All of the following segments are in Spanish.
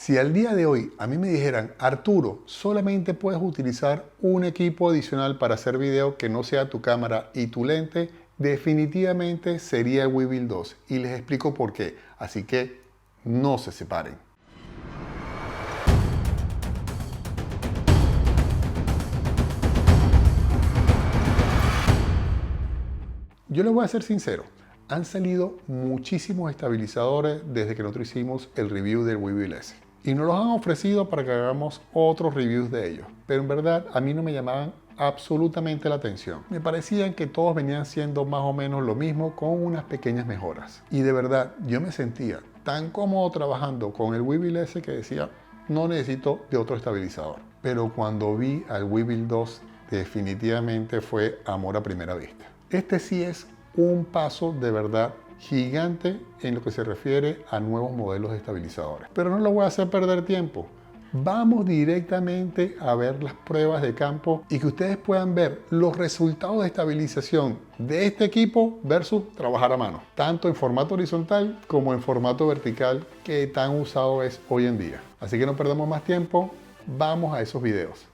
Si al día de hoy a mí me dijeran, Arturo, solamente puedes utilizar un equipo adicional para hacer video que no sea tu cámara y tu lente, definitivamente sería el Webuild 2 y les explico por qué, así que no se separen. Yo les voy a ser sincero, han salido muchísimos estabilizadores desde que nosotros hicimos el review del Webuild S. Y nos los han ofrecido para que hagamos otros reviews de ellos. Pero en verdad a mí no me llamaban absolutamente la atención. Me parecían que todos venían siendo más o menos lo mismo con unas pequeñas mejoras. Y de verdad yo me sentía tan cómodo trabajando con el Webuild S que decía, no necesito de otro estabilizador. Pero cuando vi al Webuild 2 definitivamente fue amor a primera vista. Este sí es un paso de verdad gigante en lo que se refiere a nuevos modelos de estabilizadores. Pero no lo voy a hacer perder tiempo. Vamos directamente a ver las pruebas de campo y que ustedes puedan ver los resultados de estabilización de este equipo versus trabajar a mano, tanto en formato horizontal como en formato vertical que tan usado es hoy en día. Así que no perdamos más tiempo, vamos a esos videos.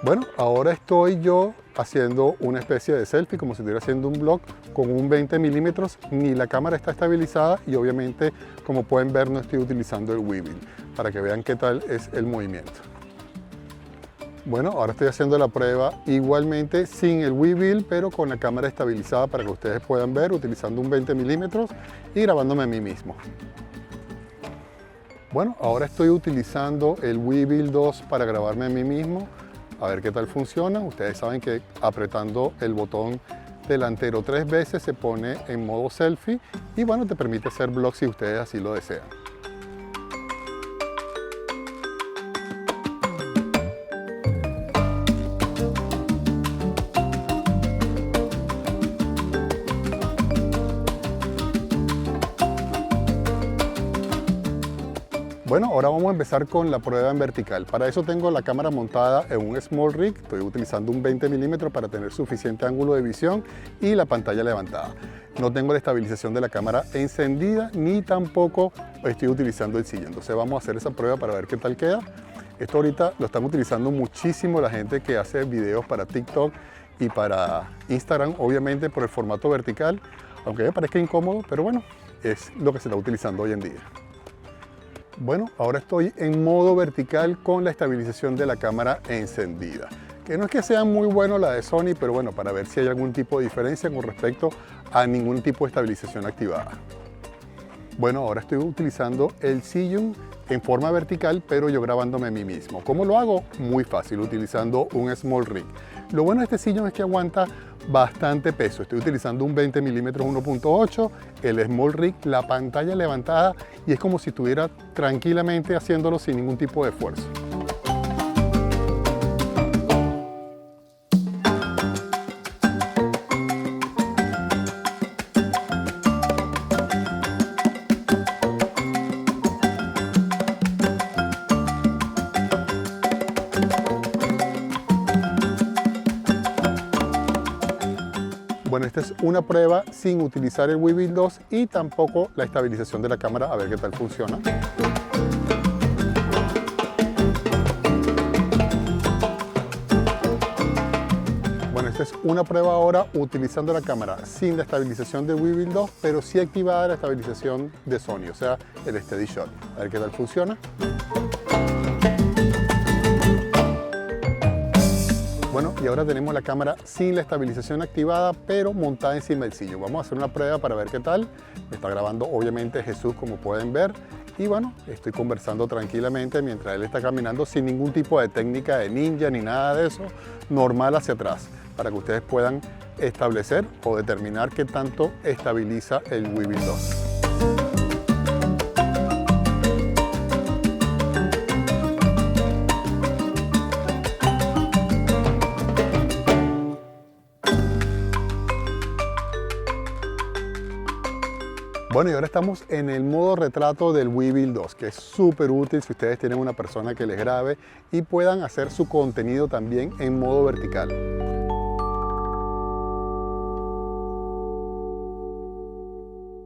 Bueno, ahora estoy yo haciendo una especie de selfie, como si estuviera haciendo un vlog con un 20 milímetros. Ni la cámara está estabilizada y obviamente, como pueden ver, no estoy utilizando el Webuild, para que vean qué tal es el movimiento. Bueno, ahora estoy haciendo la prueba igualmente sin el Webuild, pero con la cámara estabilizada para que ustedes puedan ver, utilizando un 20 milímetros y grabándome a mí mismo. Bueno, ahora estoy utilizando el Webuild 2 para grabarme a mí mismo. A ver qué tal funciona. Ustedes saben que apretando el botón delantero 3 veces se pone en modo selfie y bueno, te permite hacer vlogs si ustedes así lo desean. Bueno, ahora vamos a empezar con la prueba en vertical. Para eso tengo la cámara montada en un small rig. Estoy utilizando un 20 milímetros para tener suficiente ángulo de visión y la pantalla levantada. No tengo la estabilización de la cámara encendida ni tampoco estoy utilizando el sillón. Entonces vamos a hacer esa prueba para ver qué tal queda. Esto ahorita lo están utilizando muchísimo la gente que hace videos para TikTok y para Instagram, obviamente por el formato vertical, aunque me parezca incómodo, pero bueno, es lo que se está utilizando hoy en día. Bueno, ahora estoy en modo vertical con la estabilización de la cámara encendida. Que no es que sea muy bueno la de Sony, pero bueno, para ver si hay algún tipo de diferencia con respecto a ningún tipo de estabilización activada. Bueno, ahora estoy utilizando el sillón en forma vertical, pero yo grabándome a mí mismo. ¿Cómo lo hago? Muy fácil, utilizando un small rig. Lo bueno de este sillón es que aguanta bastante peso. Estoy utilizando un 20 milímetros 1.8, el small rig, la pantalla levantada y es como si estuviera tranquilamente haciéndolo sin ningún tipo de esfuerzo. Bueno, esta es una prueba sin utilizar el Webuild 2 y tampoco la estabilización de la cámara, a ver qué tal funciona. Bueno, esta es una prueba ahora utilizando la cámara sin la estabilización de Webuild 2, pero sí activada la estabilización de Sony, o sea, el Steady Shot. A ver qué tal funciona. Bueno, y ahora tenemos la cámara sin la estabilización activada, pero montada encima del sillón. Vamos a hacer una prueba para ver qué tal. Me está grabando obviamente Jesús, como pueden ver. Y bueno, estoy conversando tranquilamente mientras él está caminando sin ningún tipo de técnica de ninja ni nada de eso. Normal hacia atrás, para que ustedes puedan establecer o determinar qué tanto estabiliza el Webuild 2. Bueno, y ahora estamos en el modo retrato del Webuild 2, que es súper útil si ustedes tienen una persona que les grabe y puedan hacer su contenido también en modo vertical.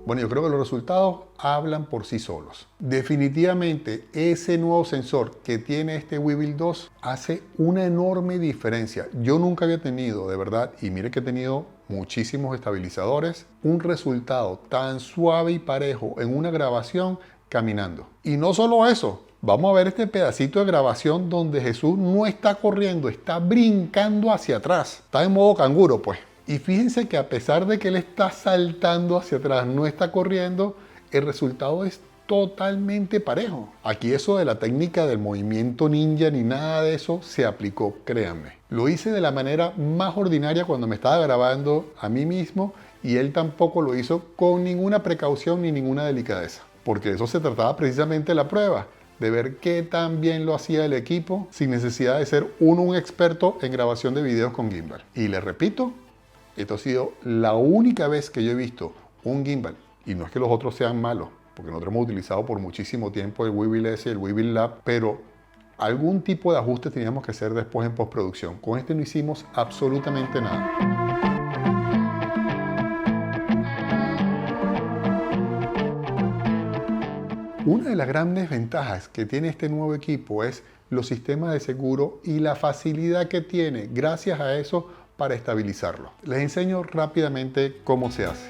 Bueno, yo creo que los resultados hablan por sí solos. Definitivamente ese nuevo sensor que tiene este Webuild 2 hace una enorme diferencia. Yo nunca había tenido, de verdad, y mire que he tenido muchísimos estabilizadores, un resultado tan suave y parejo en una grabación caminando. Y no solo eso, vamos a ver este pedacito de grabación donde Jesús no está corriendo, está brincando hacia atrás. Está en modo canguro, pues. Y fíjense que a pesar de que él está saltando hacia atrás, no está corriendo, el resultado es totalmente parejo. Aquí eso de la técnica del movimiento ninja ni nada de eso se aplicó, créanme. Lo hice de la manera más ordinaria cuando me estaba grabando a mí mismo y él tampoco lo hizo con ninguna precaución ni ninguna delicadeza. Porque de eso se trataba precisamente la prueba, de ver qué tan bien lo hacía el equipo sin necesidad de ser uno un experto en grabación de videos con gimbal. Y les repito, esto ha sido la única vez que yo he visto un gimbal, y no es que los otros sean malos, porque nosotros hemos utilizado por muchísimo tiempo el Webuild S y el Webuild Lab, pero algún tipo de ajuste teníamos que hacer después en postproducción. Con este no hicimos absolutamente nada. Una de las grandes ventajas que tiene este nuevo equipo es los sistemas de seguro y la facilidad que tiene, gracias a eso, para estabilizarlo. Les enseño rápidamente cómo se hace.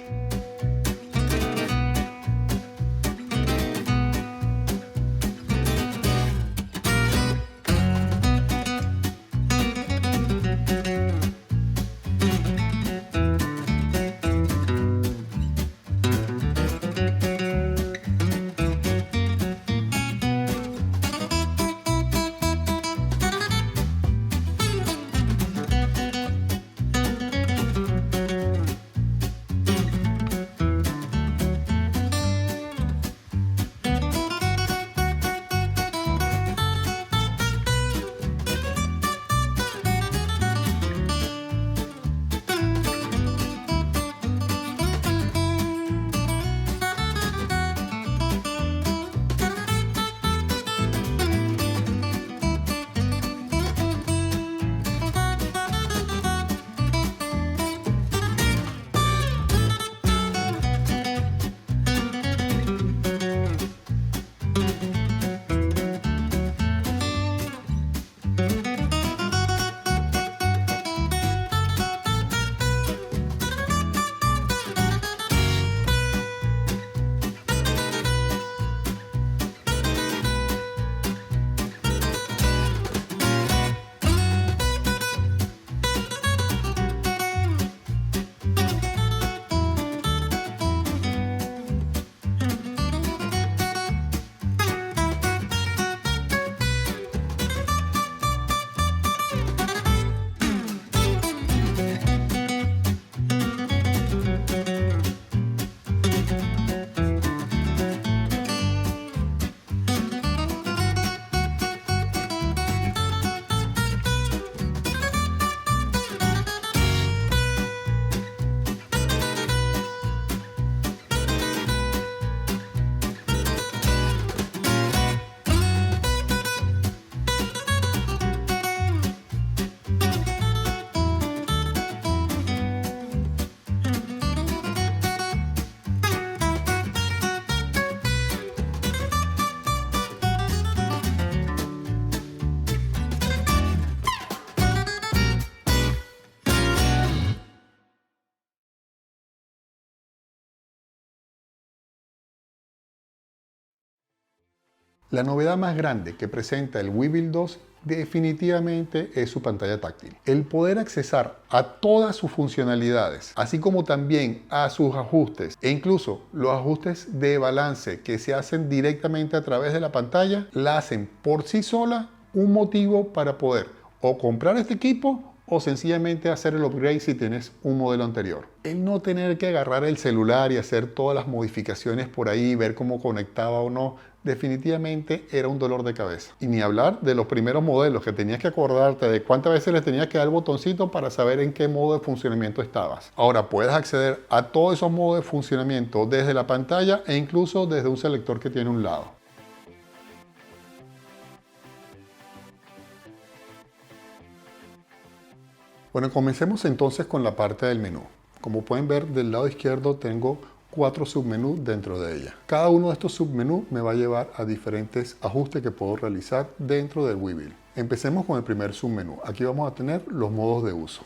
La novedad más grande que presenta el Webuild 2 definitivamente es su pantalla táctil. El poder accesar a todas sus funcionalidades, así como también a sus ajustes e incluso los ajustes de balance que se hacen directamente a través de la pantalla, la hacen por sí sola un motivo para poder o comprar este equipo o sencillamente hacer el upgrade si tienes un modelo anterior. El no tener que agarrar el celular y hacer todas las modificaciones por ahí, ver cómo conectaba o no, definitivamente era un dolor de cabeza. Y ni hablar de los primeros modelos, que tenías que acordarte de cuántas veces les tenías que dar el botoncito para saber en qué modo de funcionamiento estabas. Ahora puedes acceder a todos esos modos de funcionamiento desde la pantalla e incluso desde un selector que tiene a un lado. Bueno, comencemos entonces con la parte del menú. Como pueden ver, del lado izquierdo tengo 4 submenús dentro de ella. Cada uno de estos submenús me va a llevar a diferentes ajustes que puedo realizar dentro del Webuild. Empecemos con el primer submenú. Aquí vamos a tener los modos de uso.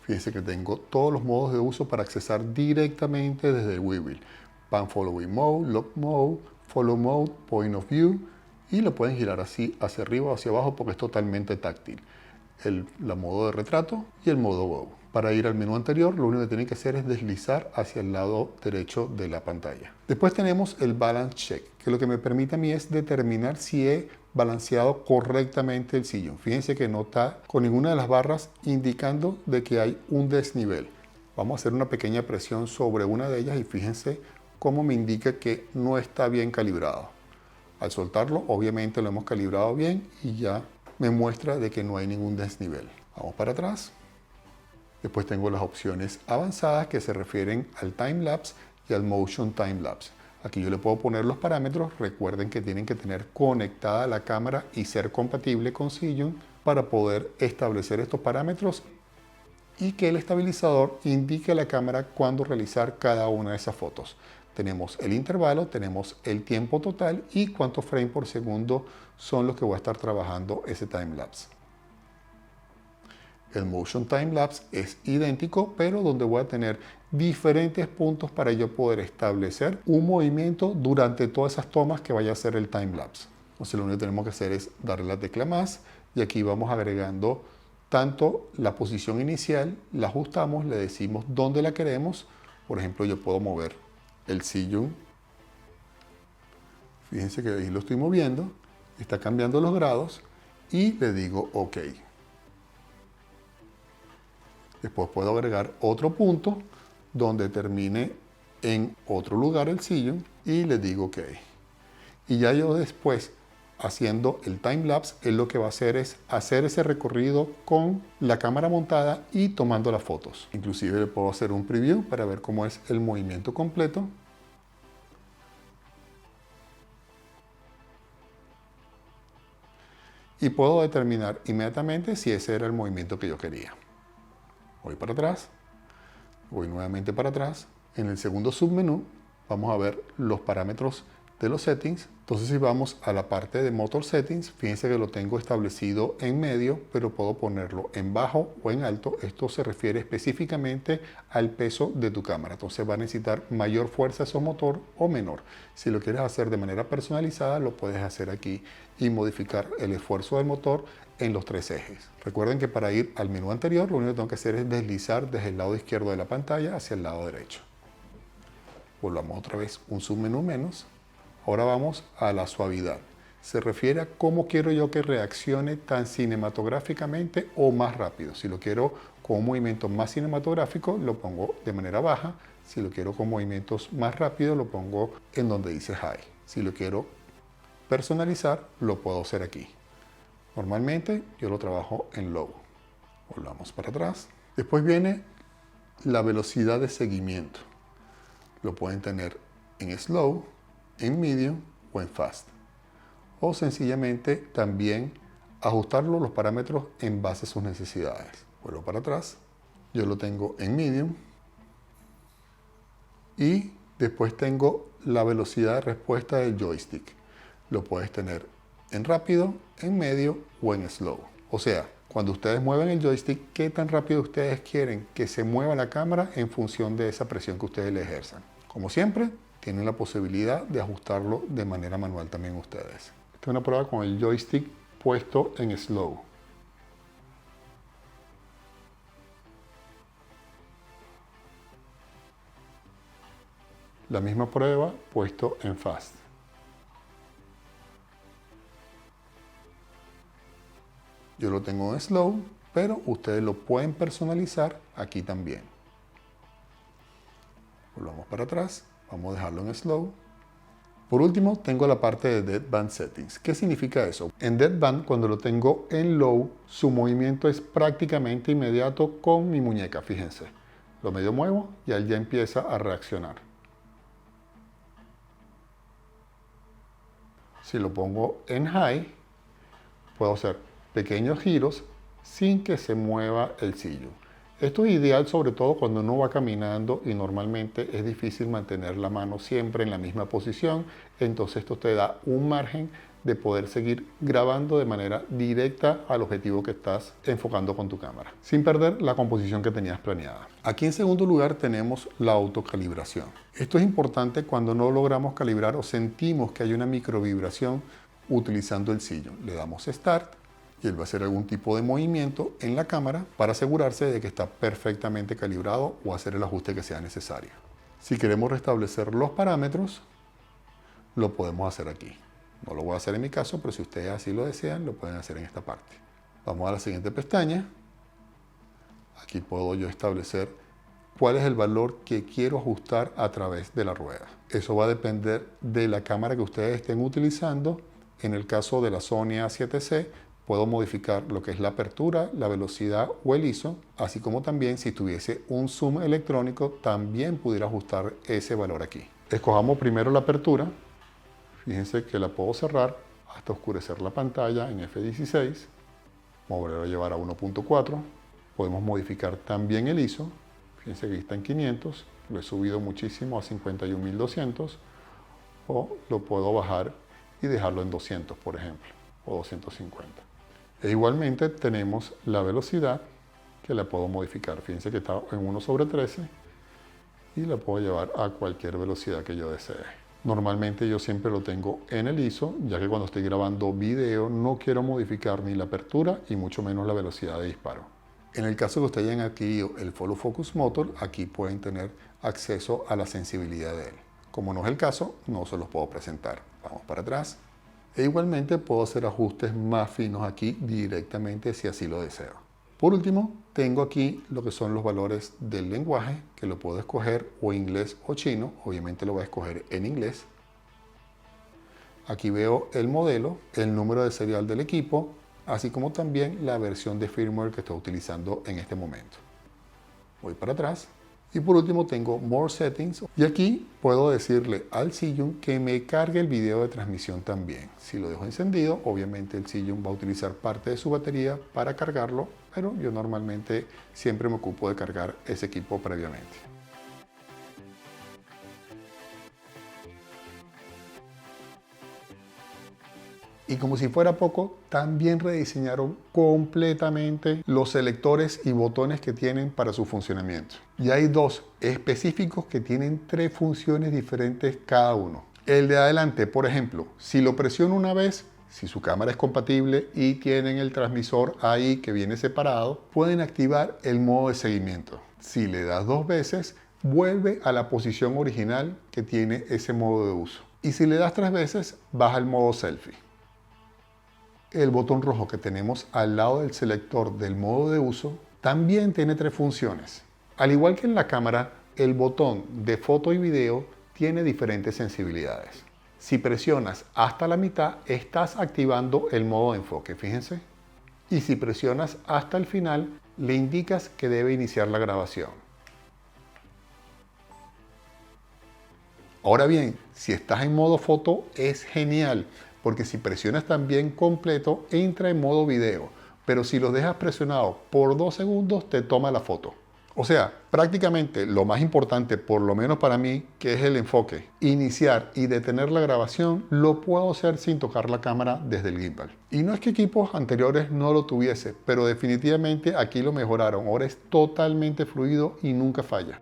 Fíjense que tengo todos los modos de uso para accesar directamente desde el Webuild. Pan Following Mode, Lock Mode, Follow Mode, Point of View, y lo pueden girar así hacia arriba o hacia abajo porque es totalmente táctil. La modo de retrato y el modo Go. Para ir al menú anterior, lo único que tienen que hacer es deslizar hacia el lado derecho de la pantalla. Después tenemos el Balance Check, que lo que me permite a mí es determinar si he balanceado correctamente el sillón. Fíjense que no está con ninguna de las barras indicando de que hay un desnivel. Vamos a hacer una pequeña presión sobre una de ellas y fíjense cómo me indica que no está bien calibrado. Al soltarlo, obviamente lo hemos calibrado bien y ya me muestra de que no hay ningún desnivel. Vamos para atrás. Después tengo las opciones avanzadas que se refieren al Time Lapse y al Motion Time Lapse. Aquí yo le puedo poner los parámetros. Recuerden que tienen que tener conectada la cámara y ser compatible con Zhiyun para poder establecer estos parámetros y que el estabilizador indique a la cámara cuándo realizar cada una de esas fotos. Tenemos el intervalo, tenemos el tiempo total y cuántos frames por segundo son los que voy a estar trabajando ese time lapse. El Motion Time Lapse es idéntico, pero donde voy a tener diferentes puntos para yo poder establecer un movimiento durante todas esas tomas que vaya a hacer el time lapse. Entonces lo único que tenemos que hacer es darle la tecla más y aquí vamos agregando tanto la posición inicial, la ajustamos, le decimos dónde la queremos. Por ejemplo, yo puedo mover el Zhiyun. Fíjense que ahí lo estoy moviendo, está cambiando los grados y le digo OK. Después puedo agregar otro punto donde termine en otro lugar el Zhiyun y le digo OK. Y ya yo después, haciendo el time lapse, él lo que va a hacer es hacer ese recorrido con la cámara montada y tomando las fotos. Inclusive le puedo hacer un preview para ver cómo es el movimiento completo. Y puedo determinar inmediatamente si ese era el movimiento que yo quería. Voy para atrás, voy nuevamente para atrás. En el segundo submenú vamos a ver los parámetros de los settings. Entonces si vamos a la parte de Motor Settings, fíjense que lo tengo establecido en medio, pero puedo ponerlo en bajo o en alto. Esto se refiere específicamente al peso de tu cámara. Entonces va a necesitar mayor fuerza ese motor o menor. Si lo quieres hacer de manera personalizada, lo puedes hacer aquí y modificar el esfuerzo del motor en los 3 ejes. Recuerden que para ir al menú anterior, lo único que tengo que hacer es deslizar desde el lado izquierdo de la pantalla hacia el lado derecho. Volvamos otra vez un submenú menos. Ahora vamos a la suavidad. Se refiere a cómo quiero yo que reaccione tan cinematográficamente o más rápido. Si lo quiero con un movimiento más cinematográfico, lo pongo de manera baja. Si lo quiero con movimientos más rápidos, lo pongo en donde dice High. Si lo quiero personalizar, lo puedo hacer aquí. Normalmente yo lo trabajo en Low. Volvamos para atrás. Después viene la velocidad de seguimiento. Lo pueden tener en Slow, en Medium o en Fast. O sencillamente también ajustarlo los parámetros en base a sus necesidades. Vuelvo para atrás. Yo lo tengo en Medium. Y después tengo la velocidad de respuesta del joystick. Lo puedes tener en rápido, en medio o en slow. O sea, cuando ustedes mueven el joystick, ¿qué tan rápido ustedes quieren que se mueva la cámara en función de esa presión que ustedes le ejerzan? Como siempre, tienen la posibilidad de ajustarlo de manera manual también ustedes. Esta es una prueba con el joystick puesto en slow. La misma prueba puesto en fast. Yo lo tengo en slow, pero ustedes lo pueden personalizar aquí también. Volvamos para atrás, vamos a dejarlo en slow. Por último, tengo la parte de Deadband Settings. ¿Qué significa eso? En Deadband, cuando lo tengo en low, su movimiento es prácticamente inmediato con mi muñeca, fíjense. Lo medio muevo y él ya empieza a reaccionar. Si lo pongo en high, puedo hacer pequeños giros sin que se mueva el Zhiyun. Esto es ideal sobre todo cuando uno va caminando y normalmente es difícil mantener la mano siempre en la misma posición, entonces esto te da un margen de poder seguir grabando de manera directa al objetivo que estás enfocando con tu cámara, sin perder la composición que tenías planeada. Aquí en segundo lugar tenemos la autocalibración. Esto es importante cuando no logramos calibrar o sentimos que hay una microvibración utilizando el sillón. Le damos Start y él va a hacer algún tipo de movimiento en la cámara para asegurarse de que está perfectamente calibrado o hacer el ajuste que sea necesario. Si queremos restablecer los parámetros, lo podemos hacer aquí. No lo voy a hacer en mi caso, pero si ustedes así lo desean, lo pueden hacer en esta parte. Vamos a la siguiente pestaña. Aquí puedo yo establecer cuál es el valor que quiero ajustar a través de la rueda. Eso va a depender de la cámara que ustedes estén utilizando. En el caso de la Sony A7C, puedo modificar lo que es la apertura, la velocidad o el ISO, así como también si tuviese un zoom electrónico, también pudiera ajustar ese valor aquí. Escojamos primero la apertura. Fíjense que la puedo cerrar hasta oscurecer la pantalla en F16. Vamos a volver a llevar a 1.4. Podemos modificar también el ISO. Fíjense que aquí está en 500. Lo he subido muchísimo a 51.200. O lo puedo bajar y dejarlo en 200, por ejemplo, o 250. E igualmente tenemos la velocidad que la puedo modificar. Fíjense que está en 1/13 y la puedo llevar a cualquier velocidad que yo desee. Normalmente yo siempre lo tengo en el ISO, ya que cuando estoy grabando video no quiero modificar ni la apertura y mucho menos la velocidad de disparo. En el caso que ustedes hayan adquirido el Follow Focus Motor, aquí pueden tener acceso a la sensibilidad de él. Como no es el caso, no se los puedo presentar. Vamos para atrás. E igualmente puedo hacer ajustes más finos aquí directamente si así lo deseo. Por último, tengo aquí lo que son los valores del lenguaje, que lo puedo escoger o inglés o chino. Obviamente lo voy a escoger en inglés. Aquí veo el modelo, el número de serial del equipo, así como también la versión de firmware que estoy utilizando en este momento. Voy para atrás. Y por último tengo More Settings y aquí puedo decirle al Zhiyun que me cargue el video de transmisión también. Si lo dejo encendido, obviamente el Zhiyun va a utilizar parte de su batería para cargarlo, pero yo normalmente siempre me ocupo de cargar ese equipo previamente. Y como si fuera poco, también rediseñaron completamente los selectores y botones que tienen para su funcionamiento. Y hay dos específicos que tienen 3 funciones diferentes cada uno. El de adelante, por ejemplo, si lo presiono una vez, si su cámara es compatible y tienen el transmisor ahí que viene separado, pueden activar el modo de seguimiento. Si le das 2 veces, vuelve a la posición original que tiene ese modo de uso. Y si le das 3 veces, baja el modo selfie. El botón rojo que tenemos al lado del selector del modo de uso también tiene 3 funciones. Al igual que en la cámara, el botón de foto y video tiene diferentes sensibilidades. Si presionas hasta la mitad, estás activando el modo de enfoque, fíjense. Y si presionas hasta el final, le indicas que debe iniciar la grabación. Ahora bien, si estás en modo foto, es genial, porque si presionas también completo, entra en modo video, pero si lo dejas presionado por 2 segundos, te toma la foto. O sea, prácticamente lo más importante, por lo menos para mí, que es el enfoque, iniciar y detener la grabación, lo puedo hacer sin tocar la cámara desde el gimbal. Y no es que equipos anteriores no lo tuviese, pero definitivamente aquí lo mejoraron. Ahora es totalmente fluido y nunca falla.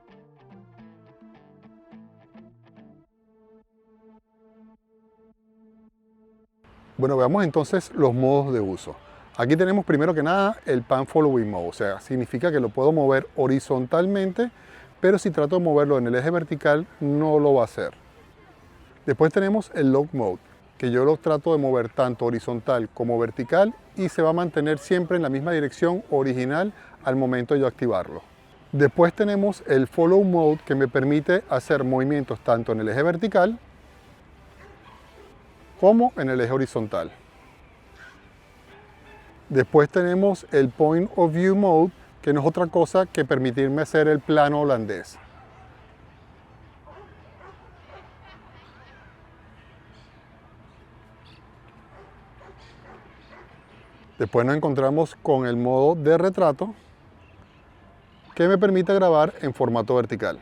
Bueno, veamos entonces los modos de uso. Aquí tenemos primero que nada el Pan Following Mode, o sea, significa que lo puedo mover horizontalmente, pero si trato de moverlo en el eje vertical no lo va a hacer. Después tenemos el Lock Mode, que yo lo trato de mover tanto horizontal como vertical y se va a mantener siempre en la misma dirección original al momento de yo activarlo. Después tenemos el Follow Mode, que me permite hacer movimientos tanto en el eje vertical como en el eje horizontal. Después tenemos el Point of View Mode, que no es otra cosa que permitirme hacer el plano holandés. Después nos encontramos con el modo de retrato, que me permite grabar en formato vertical.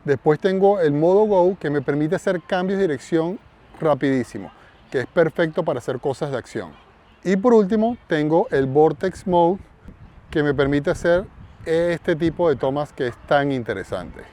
Después tengo el modo Go, que me permite hacer cambios de dirección rapidísimo, que es perfecto para hacer cosas de acción. Y por último tengo el Vortex Mode, que me permite hacer este tipo de tomas que es tan interesante.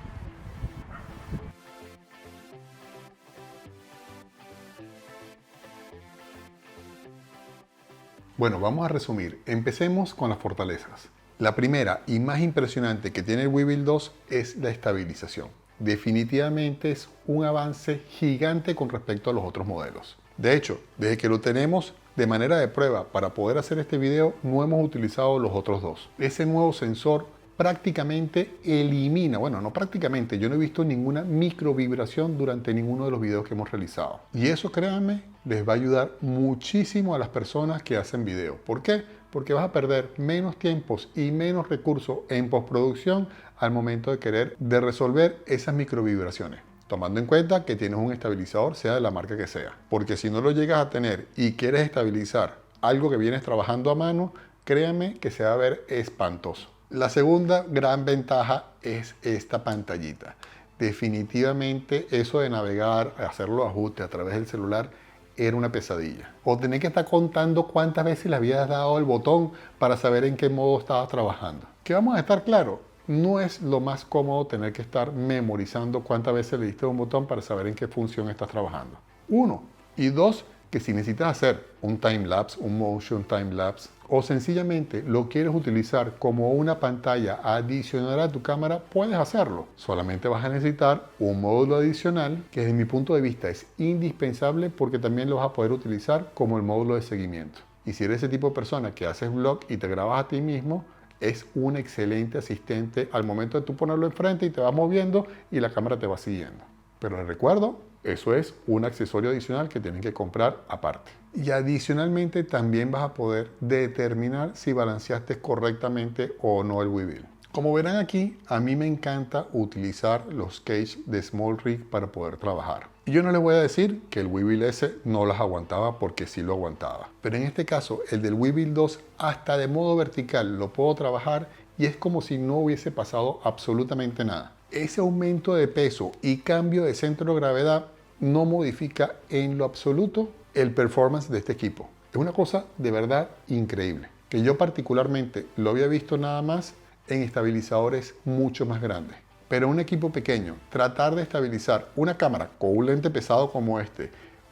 Bueno, vamos a resumir. Empecemos con las fortalezas. La primera y más impresionante que tiene el Webuild 2 es la estabilización. Definitivamente es un avance gigante con respecto a los otros modelos. De hecho, desde que lo tenemos de manera de prueba para poder hacer este video, no hemos utilizado los otros dos. Ese nuevo sensor prácticamente elimina, bueno, no prácticamente, yo no he visto ninguna microvibración durante ninguno de los videos que hemos realizado. Y eso, créanme, les va a ayudar muchísimo a las personas que hacen video. ¿Por qué? Porque vas a perder menos tiempos y menos recursos en postproducción al momento de querer resolver esas microvibraciones, tomando en cuenta que tienes un estabilizador, sea de la marca que sea. Porque si no lo llegas a tener y quieres estabilizar algo que vienes trabajando a mano, créanme que se va a ver espantoso. La segunda gran ventaja es esta pantallita. Definitivamente eso de navegar, hacer los ajustes a través del celular, era una pesadilla. O tener que estar contando cuántas veces le habías dado el botón para saber en qué modo estabas trabajando. Que vamos a estar claros, no es lo más cómodo tener que estar memorizando cuántas veces le diste un botón para saber en qué función estás trabajando. Uno. Y dos, que si necesitas hacer un time-lapse, un motion time-lapse, o sencillamente lo quieres utilizar como una pantalla adicional a tu cámara, puedes hacerlo. Solamente vas a necesitar un módulo adicional que desde mi punto de vista es indispensable porque también lo vas a poder utilizar como el módulo de seguimiento. Y si eres ese tipo de persona que haces vlog y te grabas a ti mismo, es un excelente asistente al momento de tú ponerlo enfrente y te vas moviendo y la cámara te va siguiendo. Pero les recuerdo, eso es un accesorio adicional que tienen que comprar aparte. Y adicionalmente también vas a poder determinar si balanceaste correctamente o no el Webuild. Como verán aquí, a mí me encanta utilizar los cage de Small Rig para poder trabajar. Y yo no les voy a decir que el Webuild S no las aguantaba, porque sí lo aguantaba. Pero en este caso, el del Webuild 2 hasta de modo vertical lo puedo trabajar y es como si no hubiese pasado absolutamente nada. Ese aumento de peso y cambio de centro de gravedad no modifica en lo absoluto el performance de este equipo. Es una cosa de verdad increíble, que yo particularmente lo había visto nada más en estabilizadores mucho más grandes. Pero un equipo pequeño, tratar de estabilizar una cámara con un lente pesado como este,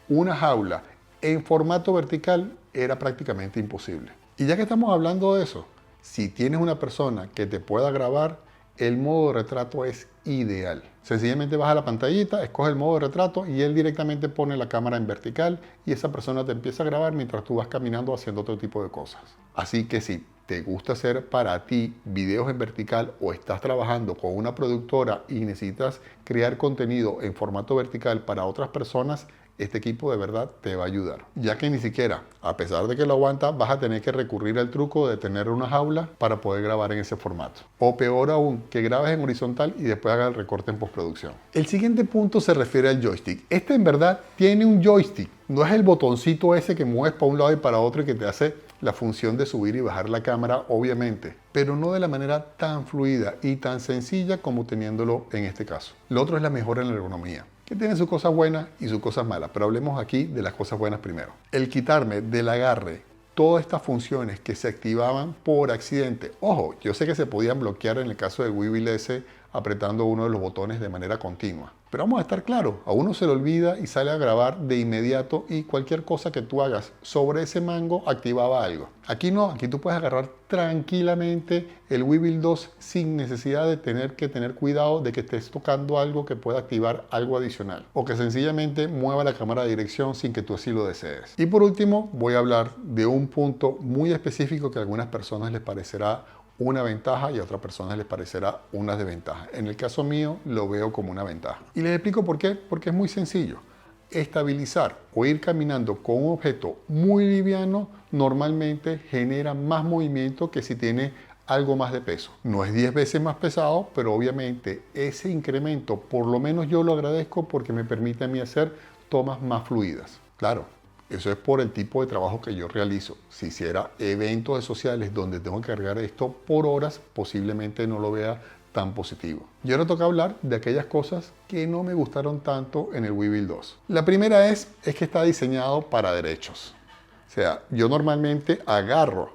una jaula en formato vertical, era prácticamente imposible. Y ya que estamos hablando de eso, si tienes una persona que te pueda grabar, el modo de retrato es ideal. Sencillamente vas a la pantallita, escoge el modo de retrato y él directamente pone la cámara en vertical y esa persona te empieza a grabar mientras tú vas caminando haciendo otro tipo de cosas. Así que si te gusta hacer para ti videos en vertical o estás trabajando con una productora y necesitas crear contenido en formato vertical para otras personas, este equipo de verdad te va a ayudar, ya que ni siquiera, a pesar de que lo aguanta, vas a tener que recurrir al truco de tener una jaula para poder grabar en ese formato. O peor aún, que grabes en horizontal y después hagas el recorte en postproducción. El siguiente punto se refiere al joystick. Este en verdad tiene un joystick, no es el botoncito ese que mueves para un lado y para otro y que te hace la función de subir y bajar la cámara, obviamente, pero no de la manera tan fluida y tan sencilla como teniéndolo en este caso. Lo otro es la mejora en la ergonomía, que tiene sus cosas buenas y sus cosas malas, pero hablemos aquí de las cosas buenas primero. El quitarme del agarre todas estas funciones que se activaban por accidente. Ojo, yo sé que se podían bloquear en el caso del Webuild S apretando uno de los botones de manera continua. Pero vamos a estar claros, a uno se le olvida y sale a grabar de inmediato y cualquier cosa que tú hagas sobre ese mango activaba algo. Aquí no, aquí tú puedes agarrar tranquilamente el Webuild 2 sin necesidad de tener que tener cuidado de que estés tocando algo que pueda activar algo adicional o que sencillamente mueva la cámara de dirección sin que tú así lo desees. Y por último, voy a hablar de un punto muy específico que a algunas personas les parecerá una ventaja y a otras personas les parecerá una desventaja. En el caso mío lo veo como una ventaja. Y les explico por qué. Porque es muy sencillo. Estabilizar o ir caminando con un objeto muy liviano normalmente genera más movimiento que si tiene algo más de peso. No es 10 veces más pesado, pero obviamente ese incremento por lo menos yo lo agradezco porque me permite a mí hacer tomas más fluidas. Claro, Eso es por el tipo de trabajo que yo realizo. Si hiciera eventos sociales donde tengo que cargar esto por horas, posiblemente no lo vea tan positivo. Y ahora toca hablar de aquellas cosas que no me gustaron tanto en el Webuild 2. La primera es que está diseñado para derechos. O sea, yo normalmente agarro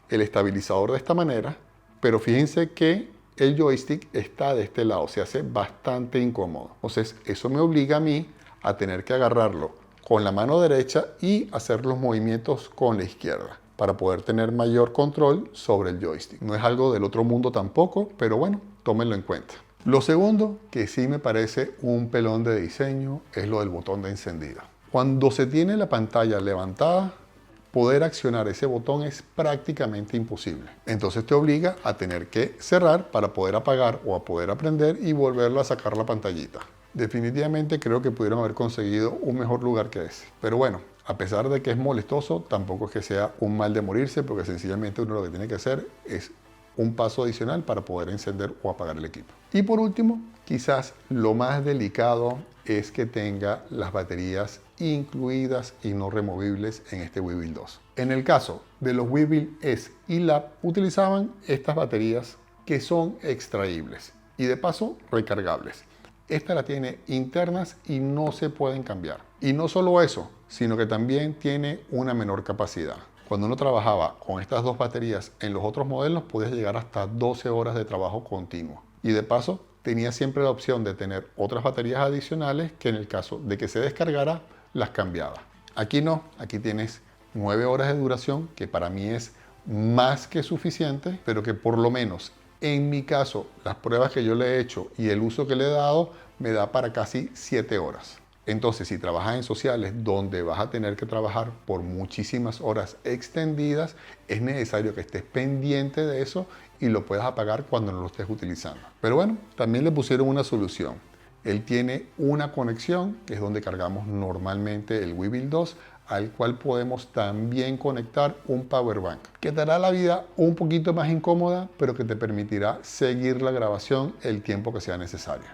el estabilizador de esta manera, pero fíjense que el joystick está de este lado, se hace bastante incómodo. Entonces, eso me obliga a mí a tener que agarrarlo con la mano derecha y hacer los movimientos con la izquierda para poder tener mayor control sobre el joystick. No es algo del otro mundo tampoco, pero bueno, tómenlo en cuenta. Lo segundo, que sí me parece un pelón de diseño, es lo del botón de encendido. Cuando se tiene la pantalla levantada, poder accionar ese botón es prácticamente imposible. Entonces te obliga a tener que cerrar para poder apagar o a poder prender y volverlo a sacar la pantallita. Definitivamente creo que pudieron haber conseguido un mejor lugar que ese. Pero bueno, a pesar de que es molestoso, tampoco es que sea un mal de morirse, porque sencillamente uno lo que tiene que hacer es un paso adicional para poder encender o apagar el equipo. Y por último, quizás lo más delicado es que tenga las baterías incluidas y no removibles en este Webuild 2. En el caso de los Webuild S y Lab, utilizaban estas baterías que son extraíbles y de paso recargables. Esta la tiene internas y no se pueden cambiar. Y no solo eso, sino que también tiene una menor capacidad. Cuando uno trabajaba con estas dos baterías en los otros modelos, podías llegar hasta 12 horas de trabajo continuo. Y de paso, tenía siempre la opción de tener otras baterías adicionales que en el caso de que se descargara, las cambiaba. Aquí no, aquí tienes 9 horas de duración, que para mí es más que suficiente, pero que por lo menos en mi caso, las pruebas que yo le he hecho y el uso que le he dado, me da para casi 7 horas. Entonces, si trabajas en sociales donde vas a tener que trabajar por muchísimas horas extendidas, es necesario que estés pendiente de eso y lo puedas apagar cuando no lo estés utilizando. Pero bueno, también le pusieron una solución. Él tiene una conexión, que es donde cargamos normalmente el Webuild 2, al cual podemos también conectar un power bank, que te hará la vida un poquito más incómoda, pero que te permitirá seguir la grabación el tiempo que sea necesario.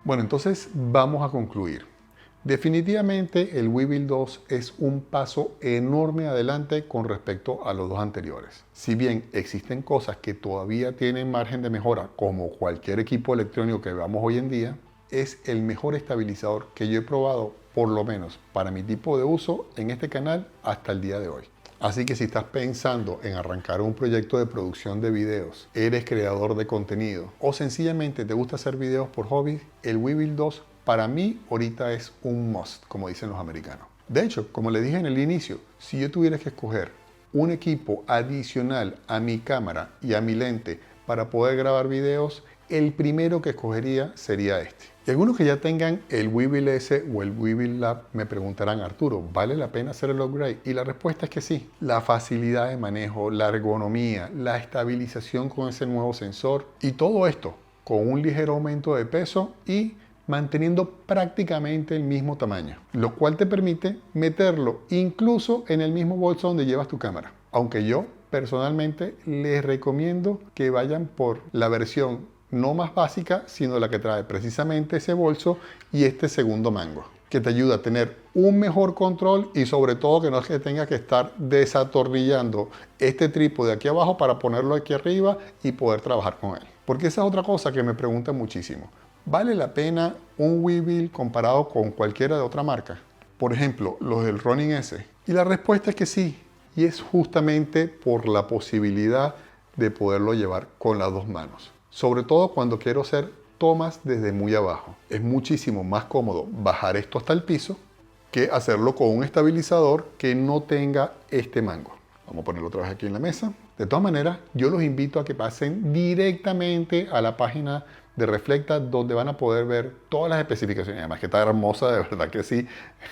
Bueno, entonces vamos a concluir. Definitivamente el Webuild 2 es un paso enorme adelante con respecto a los dos anteriores. Si bien existen cosas que todavía tienen margen de mejora, como cualquier equipo electrónico que veamos hoy en día, es el mejor estabilizador que yo he probado, por lo menos para mi tipo de uso en este canal hasta el día de hoy. Así que si estás pensando en arrancar un proyecto de producción de videos, eres creador de contenido o sencillamente te gusta hacer videos por hobby, el Webuild 2 para mí ahorita es un must, como dicen los americanos. De hecho, como le dije en el inicio, si yo tuviera que escoger un equipo adicional a mi cámara y a mi lente para poder grabar videos, el primero que escogería sería este. Y algunos que ya tengan el Webuild S o el Webuild Lab me preguntarán, Arturo, ¿vale la pena hacer el upgrade? Y la respuesta es que sí. La facilidad de manejo, la ergonomía, la estabilización con ese nuevo sensor y todo esto con un ligero aumento de peso y manteniendo prácticamente el mismo tamaño, lo cual te permite meterlo incluso en el mismo bolso donde llevas tu cámara. Aunque yo personalmente les recomiendo que vayan por la versión no más básica, sino la que trae precisamente ese bolso y este segundo mango, que te ayuda a tener un mejor control y sobre todo que no es que tengas que estar desatornillando este trípode aquí abajo para ponerlo aquí arriba y poder trabajar con él. Porque esa es otra cosa que me preguntan muchísimo. ¿Vale la pena un Webuild comparado con cualquiera de otra marca? Por ejemplo, los del Ronin S. Y la respuesta es que sí. Y es justamente por la posibilidad de poderlo llevar con las dos manos. Sobre todo cuando quiero hacer tomas desde muy abajo. Es muchísimo más cómodo bajar esto hasta el piso que hacerlo con un estabilizador que no tenga este mango. Vamos a ponerlo otra vez aquí en la mesa. De todas maneras, yo los invito a que pasen directamente a la página de Reflecta, donde van a poder ver todas las especificaciones. Además que está hermosa, de verdad que sí,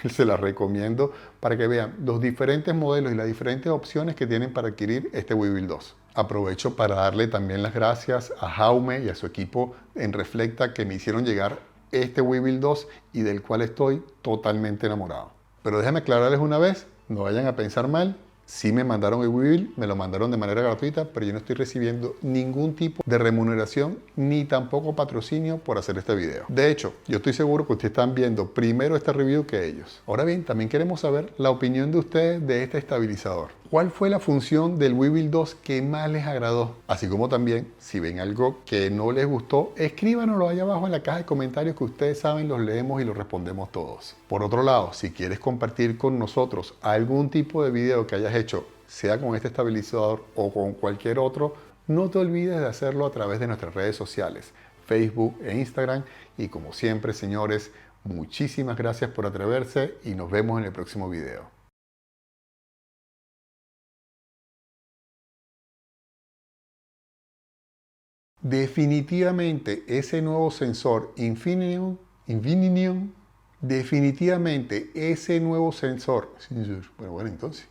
se las recomiendo para que vean los diferentes modelos y las diferentes opciones que tienen para adquirir este Webuild 2. Aprovecho para darle también las gracias a Jaume y a su equipo en Reflecta que me hicieron llegar este Webuild 2 y del cual estoy totalmente enamorado. Pero déjenme aclararles una vez, no vayan a pensar mal, Sí me mandaron el Webuild, me lo mandaron de manera gratuita, pero yo no estoy recibiendo ningún tipo de remuneración ni tampoco patrocinio por hacer este video. De hecho, yo estoy seguro que ustedes están viendo primero este review que ellos. Ahora bien, también queremos saber la opinión de ustedes de este estabilizador. ¿Cuál fue la función del Webuild 2 que más les agradó? Así como también, si ven algo que no les gustó, escríbanoslo allá abajo en la caja de comentarios que ustedes saben, los leemos y los respondemos todos. Por otro lado, si quieres compartir con nosotros algún tipo de video que hayas hecho, sea con este estabilizador o con cualquier otro, no te olvides de hacerlo a través de nuestras redes sociales, Facebook e Instagram. Y como siempre, señores, muchísimas gracias por atreverse y nos vemos en el próximo video. Definitivamente ese nuevo sensor Infinium, definitivamente ese nuevo sensor, bueno, entonces